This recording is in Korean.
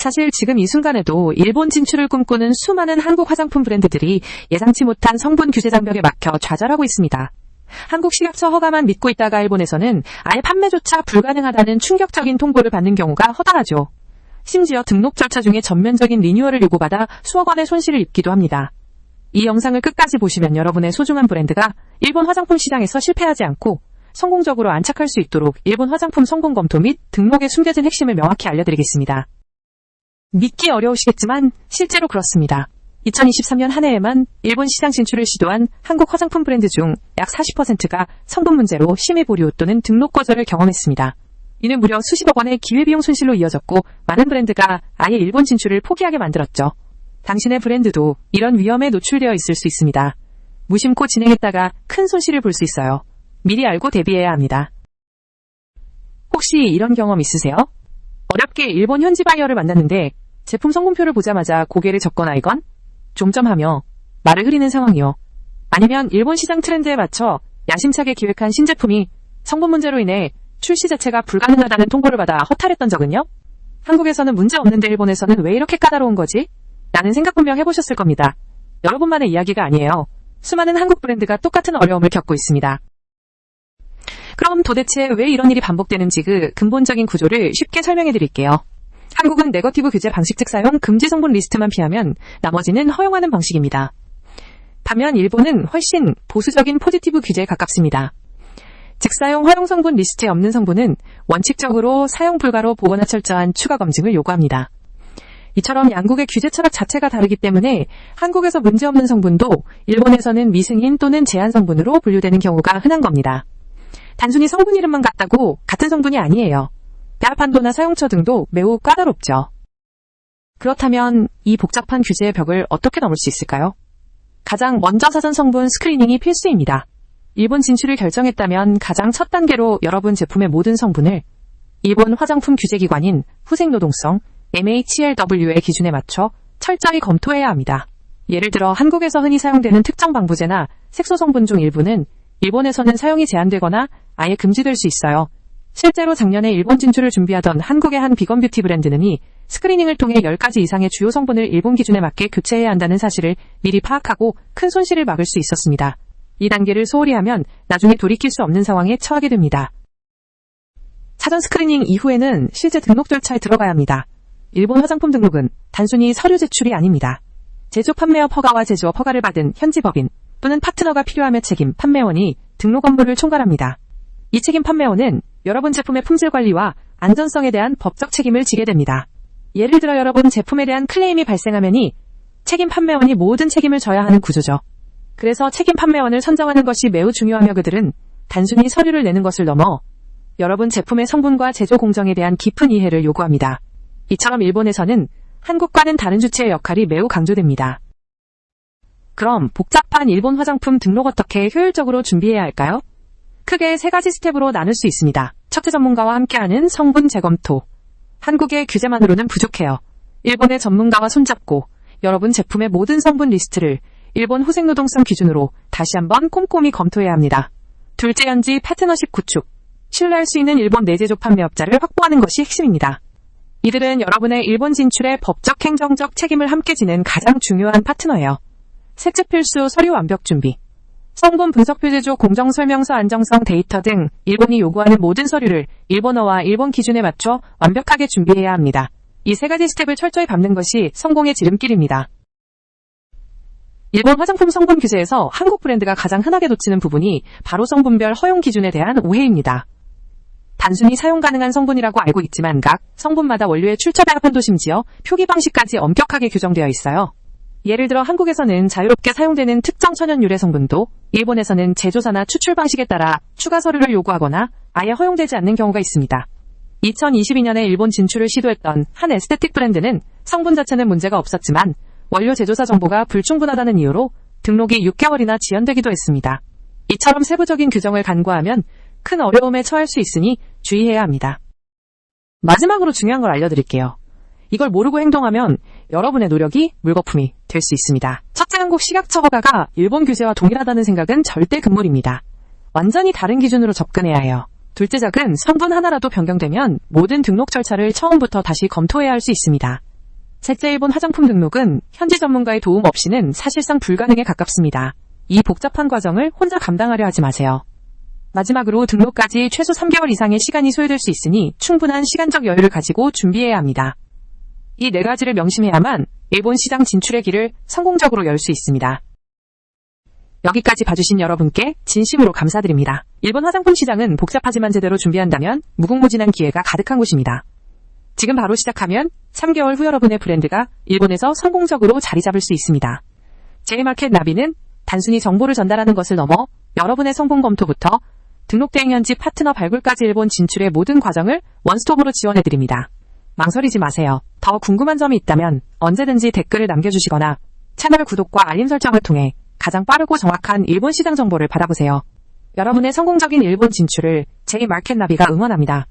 사실 지금 이 순간에도 일본 진출을 꿈꾸는 수많은 한국 화장품 브랜드들이 예상치 못한 성분 규제 장벽에 막혀 좌절하고 있습니다. 한국 식약처 허가만 믿고 있다가 일본에서는 아예 판매조차 불가능하다는 충격적인 통보를 받는 경우가 허다하죠. 심지어 등록 절차 중에 전면적인 리뉴얼을 요구받아 수억 원의 손실을 입기도 합니다. 이 영상을 끝까지 보시면 여러분의 소중한 브랜드가 일본 화장품 시장에서 실패하지 않고 성공적으로 안착할 수 있도록 일본 화장품 성분 검토 및 등록에 숨겨진 핵심을 명확히 알려드리겠습니다. 믿기 어려우시겠지만 실제로 그렇습니다. 2023년 한 해에만 일본 시장 진출을 시도한 한국 화장품 브랜드 중 약 40%가 성분 문제로 심의 보류 또는 등록 거절을 경험했습니다. 이는 무려 수십억 원의 기회비용 손실로 이어졌고 많은 브랜드가 아예 일본 진출을 포기하게 만들었죠. 당신의 브랜드도 이런 위험에 노출되어 있을 수 있습니다. 무심코 진행했다가 큰 손실을 볼 수 있어요. 미리 알고 대비해야 합니다. 혹시 이런 경험 있으세요? 어렵게 일본 현지 바이어를 만났는데 제품 성분표를 보자마자 고개를 젓거나 이건 좀점하며 말을 흐리는 상황이요. 아니면 일본 시장 트렌드에 맞춰 야심차게 기획한 신제품이 성분 문제로 인해 출시 자체가 불가능하다는 통보를 받아 허탈했던 적은요? 한국에서는 문제 없는데 일본에서는 왜 이렇게 까다로운 거지? 라는 생각 분명 해보셨을 겁니다. 여러분만의 이야기가 아니에요. 수많은 한국 브랜드가 똑같은 어려움을 겪고 있습니다. 그럼 도대체 왜 이런 일이 반복되는지 그 근본적인 구조를 쉽게 설명해 드릴게요. 한국은 네거티브 규제 방식 즉 사용 금지 성분 리스트만 피하면 나머지는 허용하는 방식입니다. 반면 일본은 훨씬 보수적인 포지티브 규제에 가깝습니다. 즉 사용 허용 성분 리스트에 없는 성분은 원칙적으로 사용 불가로 보거나 철저한 추가 검증을 요구합니다. 이처럼 양국의 규제 철학 자체가 다르기 때문에 한국에서 문제없는 성분도 일본에서는 미승인 또는 제한 성분으로 분류되는 경우가 흔한 겁니다. 단순히 성분 이름만 같다고 같은 성분이 아니에요. 배합 한도나 사용처 등도 매우 까다롭죠. 그렇다면 이 복잡한 규제의 벽을 어떻게 넘을 수 있을까요? 가장 먼저 사전 성분 스크리닝이 필수입니다. 일본 진출을 결정했다면 가장 첫 단계로 여러분 제품의 모든 성분을 일본 화장품 규제기관인 후생노동성 MHLW의 기준에 맞춰 철저히 검토해야 합니다. 예를 들어 한국에서 흔히 사용되는 특정 방부제나 색소 성분 중 일부는 일본에서는 사용이 제한되거나 아예 금지될 수 있어요. 실제로 작년에 일본 진출을 준비하던 한국의 한 비건 뷰티 브랜드는 이 스크리닝을 통해 10가지 이상의 주요 성분을 일본 기준에 맞게 교체해야 한다는 사실을 미리 파악하고 큰 손실을 막을 수 있었습니다. 이 단계를 소홀히 하면 나중에 돌이킬 수 없는 상황에 처하게 됩니다. 사전 스크리닝 이후에는 실제 등록 절차에 들어가야 합니다. 일본 화장품 등록은 단순히 서류 제출이 아닙니다. 제조 판매업 허가와 제조업 허가를 받은 현지 법인 또는 파트너가 필요하며 책임 판매원이 등록 업무를 총괄합니다. 이 책임 판매원은 여러분 제품의 품질 관리와 안전성에 대한 법적 책임을 지게 됩니다. 예를 들어 여러분 제품에 대한 클레임이 발생하면이 책임 판매원이 모든 책임을 져야 하는 구조죠. 그래서 책임 판매원을 선정하는 것이 매우 중요하며 그들은 단순히 서류를 내는 것을 넘어 여러분 제품의 성분과 제조 공정에 대한 깊은 이해를 요구합니다. 이처럼 일본에서는 한국과는 다른 주체의 역할이 매우 강조됩니다. 그럼 복잡한 일본 화장품 등록 어떻게 효율적으로 준비해야 할까요? 크게 3가지 스텝으로 나눌 수 있습니다. 첫째, 전문가와 함께하는 성분 재검토. 한국의 규제만으로는 부족해요. 일본의 전문가와 손잡고 여러분 제품의 모든 성분 리스트를 일본 후생노동성 기준으로 다시 한번 꼼꼼히 검토해야 합니다. 둘째, 현지 파트너십 구축. 신뢰할 수 있는 일본 내제조 판매업자를 확보하는 것이 핵심입니다. 이들은 여러분의 일본 진출에 법적 행정적 책임을 함께 지는 가장 중요한 파트너예요. 셋째, 필수 서류 완벽 준비. 성분 분석표 제조 공정설명서 안정성 데이터 등 일본이 요구하는 모든 서류를 일본어와 일본 기준에 맞춰 완벽하게 준비해야 합니다. 이 3가지 스텝을 철저히 밟는 것이 성공의 지름길입니다. 일본 화장품 성분 규제에서 한국 브랜드가 가장 흔하게 놓치는 부분이 바로 성분별 허용 기준에 대한 오해입니다. 단순히 사용 가능한 성분이라고 알고 있지만 각 성분마다 원료의 출처 배합 한도 심지어 표기 방식까지 엄격하게 규정되어 있어요. 예를 들어 한국에서는 자유롭게 사용되는 특정 천연 유래 성분도 일본에서는 제조사나 추출 방식에 따라 추가 서류를 요구하거나 아예 허용되지 않는 경우가 있습니다. 2022년에 일본 진출을 시도했던 한 에스테틱 브랜드는 성분 자체는 문제가 없었지만 원료 제조사 정보가 불충분하다는 이유로 등록이 6개월이나 지연되기도 했습니다. 이처럼 세부적인 규정을 간과하면 큰 어려움에 처할 수 있으니 주의해야 합니다. 마지막으로 중요한 걸 알려드릴게요. 이걸 모르고 행동하면 여러분의 노력이 물거품이 될 수 있습니다. 첫째, 한국 식약처 허가가 일본 규제와 동일하다는 생각은 절대 금물입니다. 완전히 다른 기준으로 접근해야 해요. 둘째, 작은 성분 하나라도 변경되면 모든 등록 절차를 처음부터 다시 검토해야 할 수 있습니다. 셋째, 일본 화장품 등록은 현지 전문가의 도움 없이는 사실상 불가능에 가깝습니다. 이 복잡한 과정을 혼자 감당하려 하지 마세요. 마지막으로 등록까지 최소 3개월 이상의 시간이 소요될 수 있으니 충분한 시간적 여유를 가지고 준비해야 합니다. 이 4가지를 명심해야만 일본 시장 진출의 길을 성공적으로 열 수 있습니다. 여기까지 봐주신 여러분께 진심으로 감사드립니다. 일본 화장품 시장은 복잡하지만 제대로 준비한다면 무궁무진한 기회가 가득한 곳입니다. 지금 바로 시작하면 3개월 후 여러분의 브랜드가 일본에서 성공적으로 자리 잡을 수 있습니다. J마켓 나비는 단순히 정보를 전달하는 것을 넘어 여러분의 성공 검토부터 등록 대행 현지 파트너 발굴까지 일본 진출의 모든 과정을 원스톱으로 지원해드립니다. 망설이지 마세요. 더 궁금한 점이 있다면 언제든지 댓글을 남겨주시거나 채널 구독과 알림 설정을 통해 가장 빠르고 정확한 일본 시장 정보를 받아보세요. 여러분의 성공적인 일본 진출을 J마켓 나비가 응원합니다.